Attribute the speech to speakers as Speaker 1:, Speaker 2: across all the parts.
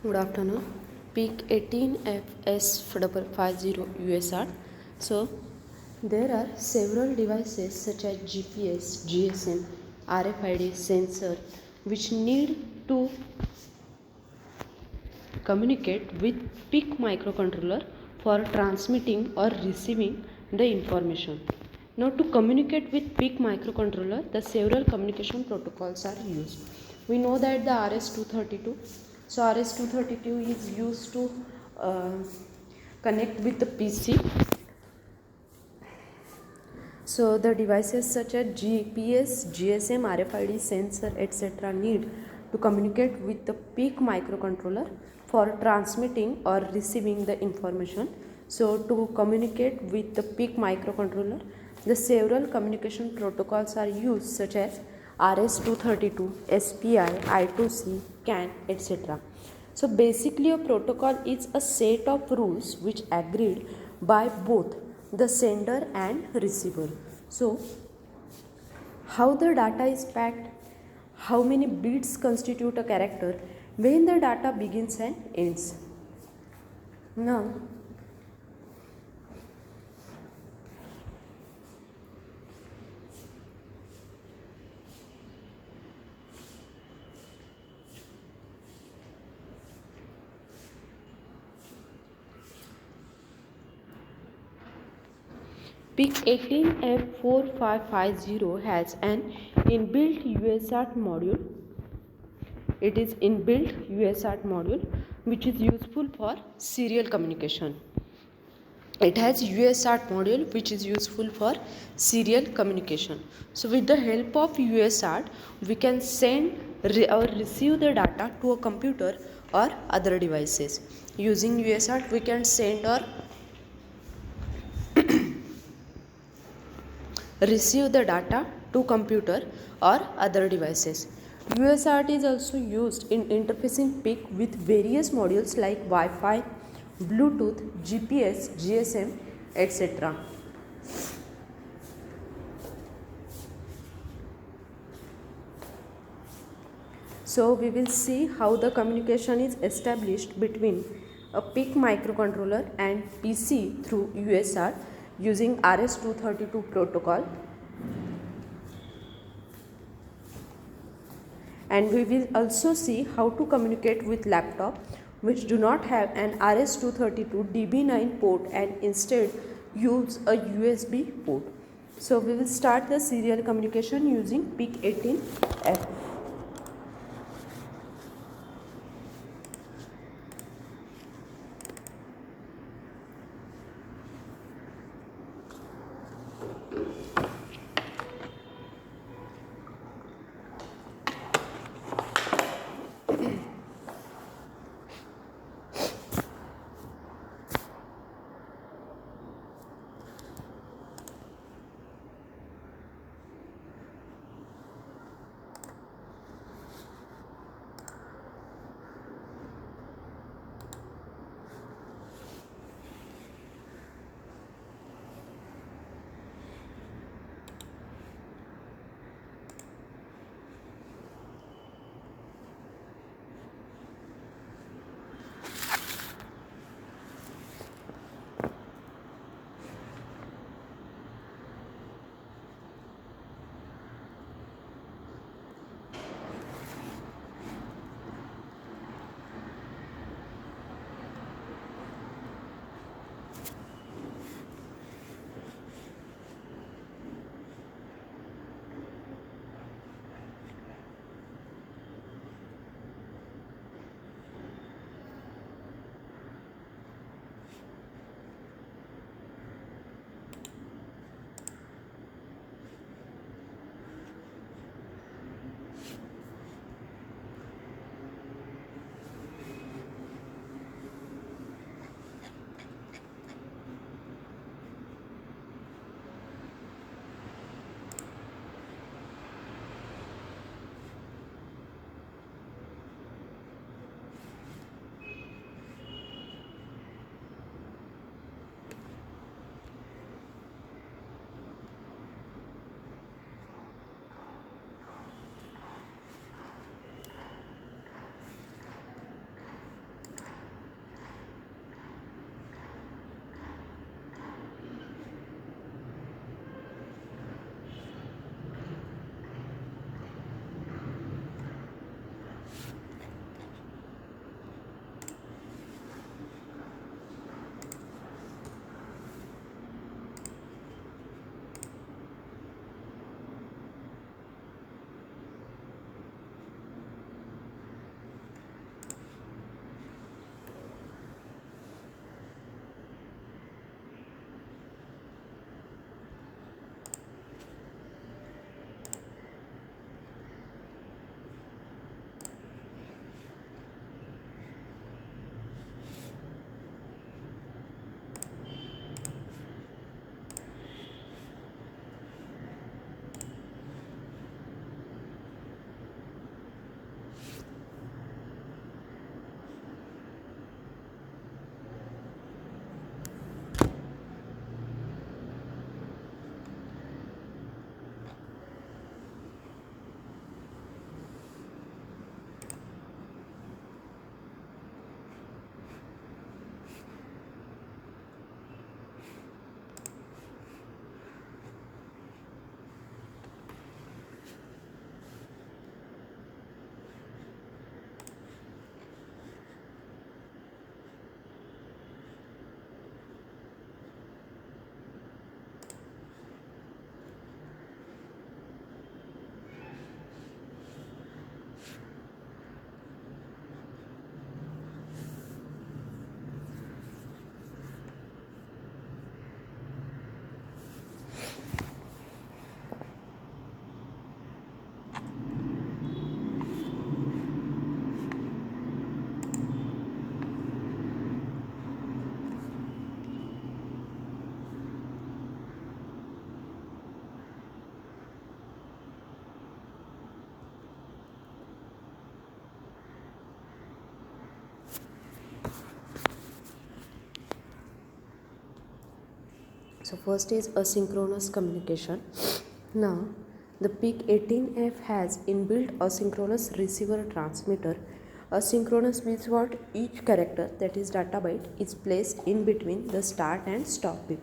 Speaker 1: Good afternoon. Peak 18FS550 USR. So, there are several devices such as GPS, GSM, RFID sensor which need to communicate with PIC microcontroller for transmitting or receiving the information. Now, to communicate with PIC microcontroller, the several communication protocols are used. We know that the RS-232. So, RS-232 is used to uh, connect with the PC. So the devices such as GPS, GSM, RFID sensor, etc. need to communicate with the PIC microcontroller for transmitting or receiving the information. So to communicate with the PIC microcontroller, the several communication protocols are used such as RS-232, SPI, I2C, CAN, etc. So basically a protocol is a set of rules which agreed by both the sender and receiver. So how the data is packed, how many bits constitute a character, when the data begins and ends. Now PIC 18F4550 has an inbuilt USART module. It is inbuilt USART module which is useful for serial communication. It has USART module which is useful for serial communication. So with the help of USART, we can send or receive the data to a computer or other devices. Using USART, we can send or receive the data to computer or other devices. USART is also used in interfacing PIC with various modules like Wi-Fi, Bluetooth, GPS, GSM, etc. So we will see how the communication is established between a PIC microcontroller and PC through USART using RS-232 protocol. And we will also see how to communicate with laptop which do not have an RS-232 DB9 port and instead use a USB port. So we will start the serial communication using PIC 18F. So first is asynchronous communication. Now the PIC 18F has inbuilt asynchronous receiver transmitter. Asynchronous means what? Each character, that is data byte, is placed in between the start and stop bit.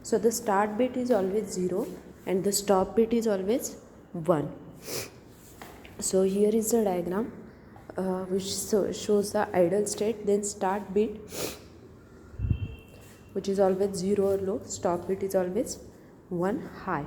Speaker 1: So the start bit is always 0 and the stop bit is always 1. So here is the diagram which shows the idle state, then start bit which is always 0 or low, stop bit is always 1 high.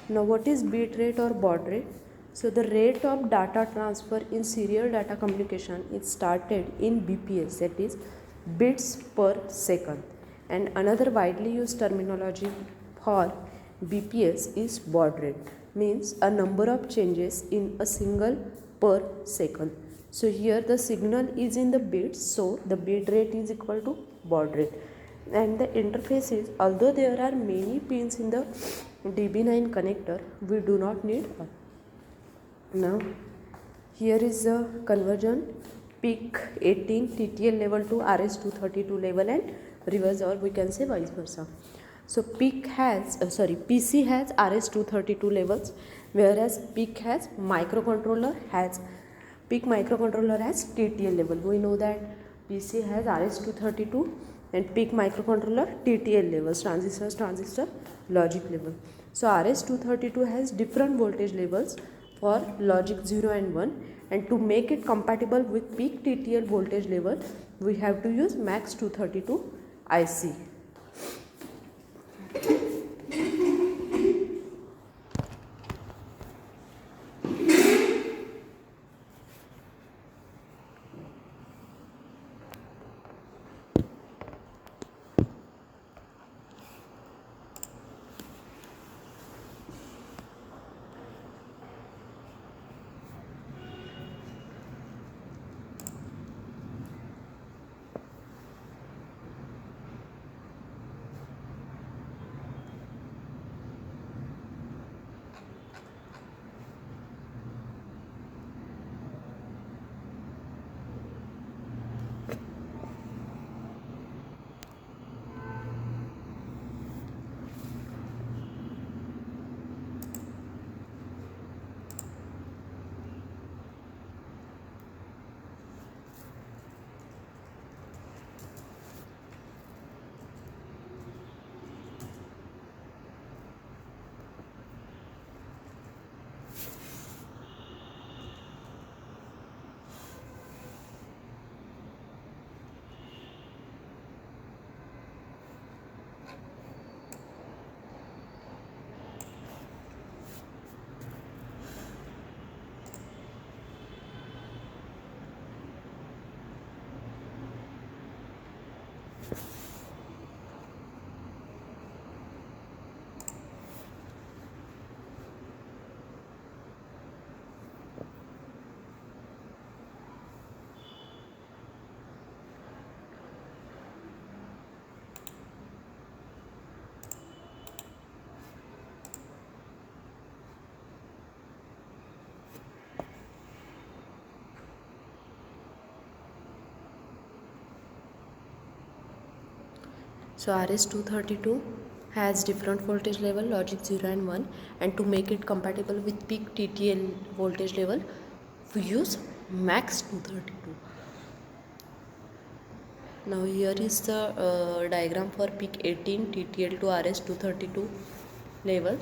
Speaker 1: Now what is bit rate or baud rate? So the rate of data transfer in serial data communication is started in BPS, that is bits per second, and another widely used terminology for BPS is baud rate, means a number of changes in a single per second. So here the signal is in the bits, so the bit rate is equal to baud rate. And the interface is, although there are many pins in the DB9 connector, we do not need one. Now here is the conversion PIC 18 TTL level to RS232 level and reverse, or we can say vice versa. So PC has RS232 levels, whereas PIC microcontroller has TTL level. We know that PC has RS232 and PIC microcontroller TTL levels, transistor logic level. So RS232 has different voltage levels for logic 0 and 1, and to make it compatible with PIC TTL voltage level, we have to use MAX 232 IC. So RS232 has different voltage level, logic 0 and 1, and to make it compatible with PIC TTL voltage level, we use MAX 232. Now here is the diagram for PIC 18 TTL to RS232 level.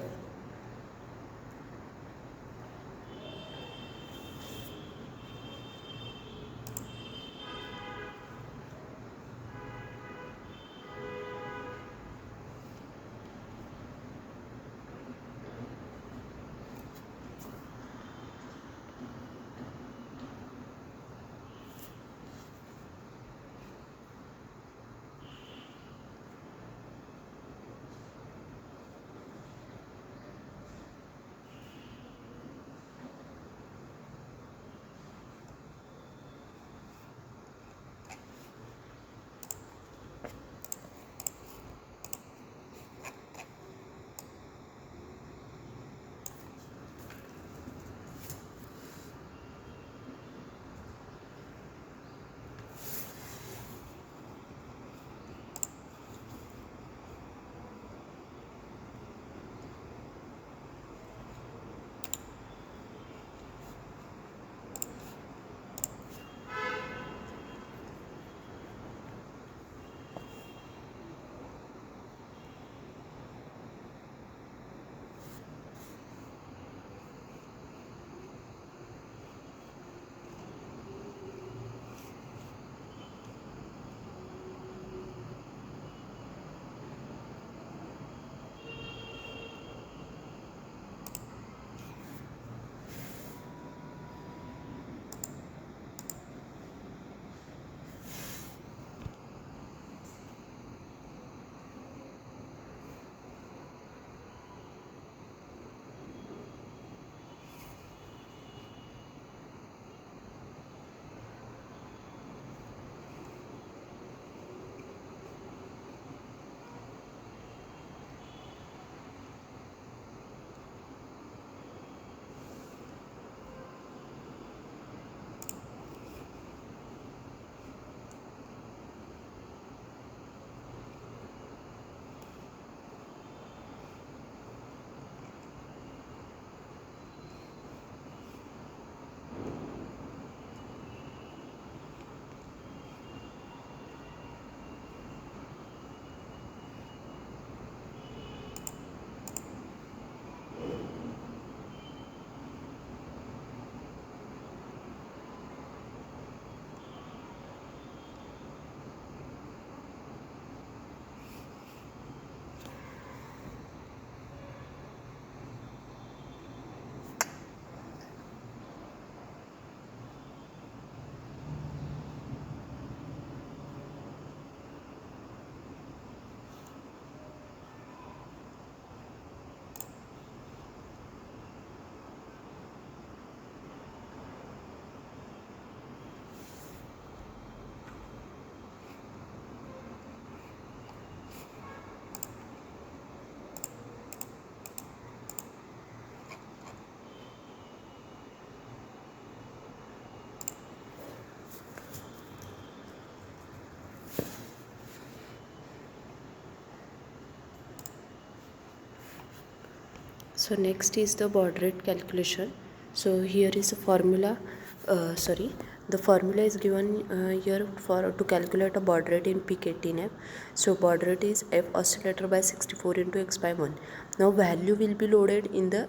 Speaker 1: So next is the baud rate calculation. So here is a formula. The formula is given here for to calculate a baud rate in peak 18F. So baud rate is F oscillator by 64 into x by 1. Now value will be loaded in the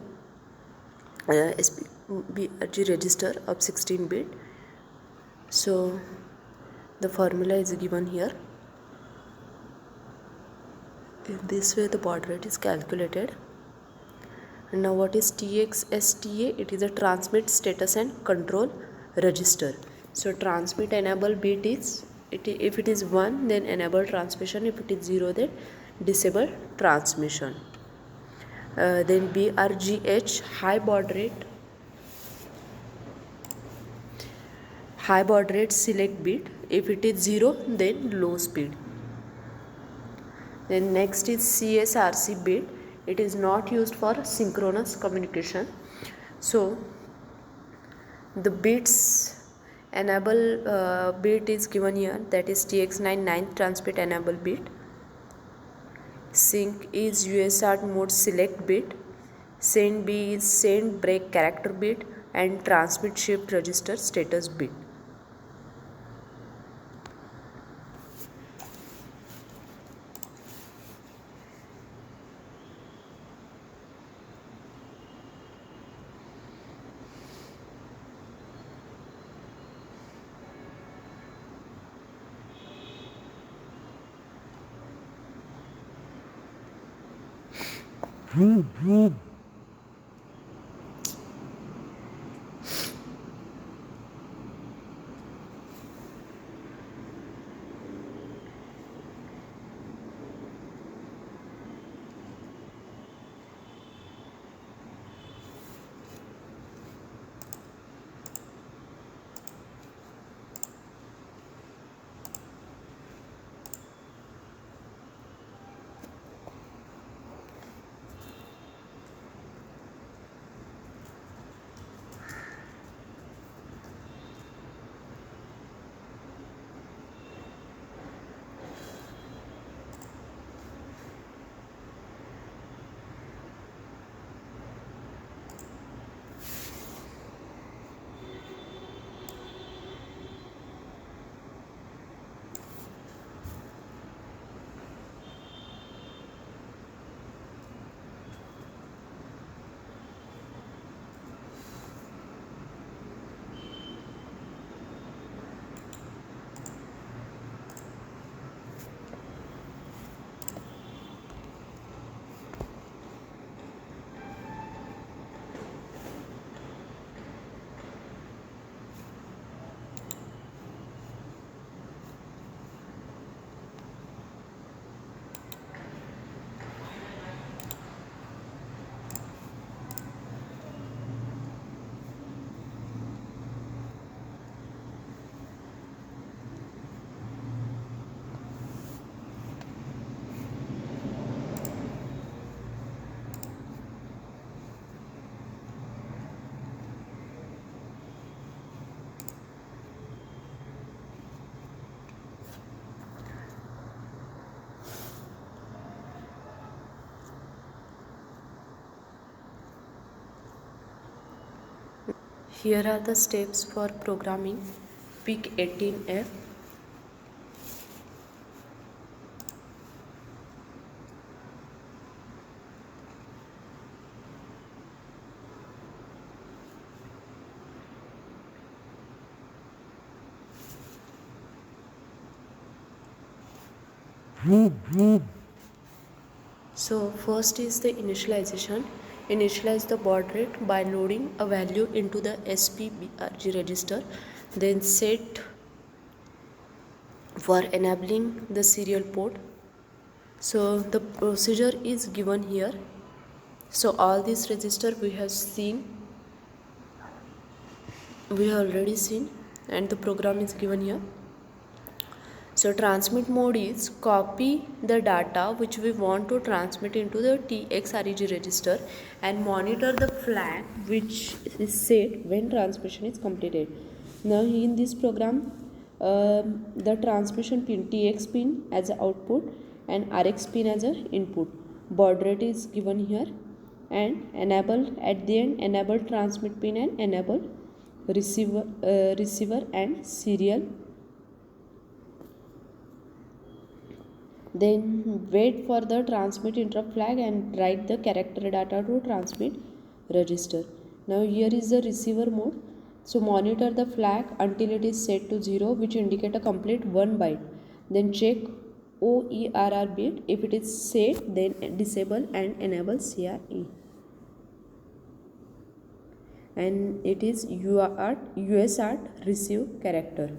Speaker 1: SPBRG register of 16 bit. So the formula is given here. In this way the baud rate is calculated. And now what is TXSTA? It is a transmit status and control register. So transmit enable bit is, if it is 1 then enable transmission, if it is 0 then disable transmission. Then BRGH high baud rate select bit, if it is 0 then low speed. Then next is CSRC bit. It is not used for synchronous communication. So the bits enable bit is given here, that is TX9 9th transmit enable bit. Sync is USART mode select bit. Send B is send break character bit, and transmit shift register status bit. Here are the steps for programming PIC 18F. So first is the initialization. Initialize the baud rate by loading a value into the SPBRG register, then set for enabling the serial port. So the procedure is given here. So all these register we have already seen, and the program is given here. So transmit mode is copy the data which we want to transmit into the TXREG register and monitor the flag which is set when transmission is completed. Now in this program, the transmission pin TX pin as an output and RX pin as an input. Baud rate is given here, and enable at the end enable transmit pin and enable receiver and serial. Then wait for the transmit interrupt flag and write the character data to transmit register. Now here is the receiver mode. So monitor the flag until it is set to 0, which indicate a complete 1 byte. Then check OERR bit. If it is set, then disable and enable CRE. And it is USART receive character.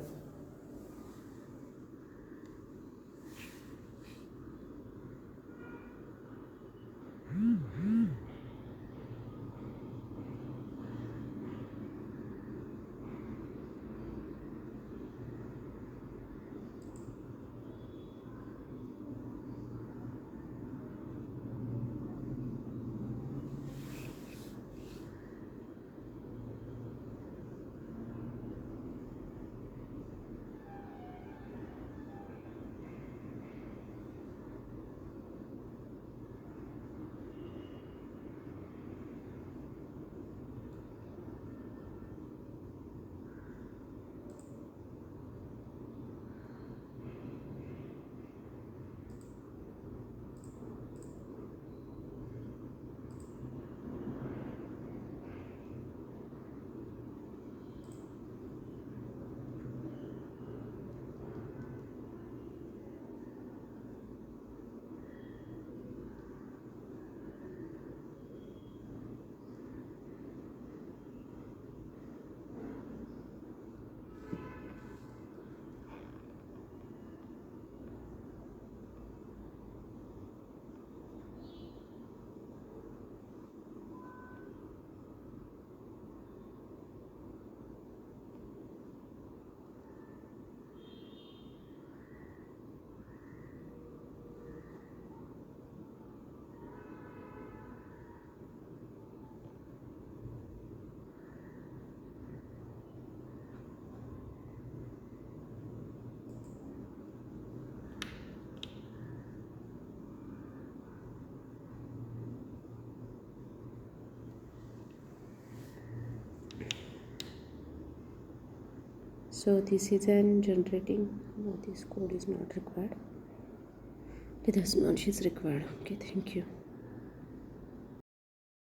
Speaker 1: So this is an generating. No, this code is not required. Okay, this much is required. Okay, thank you.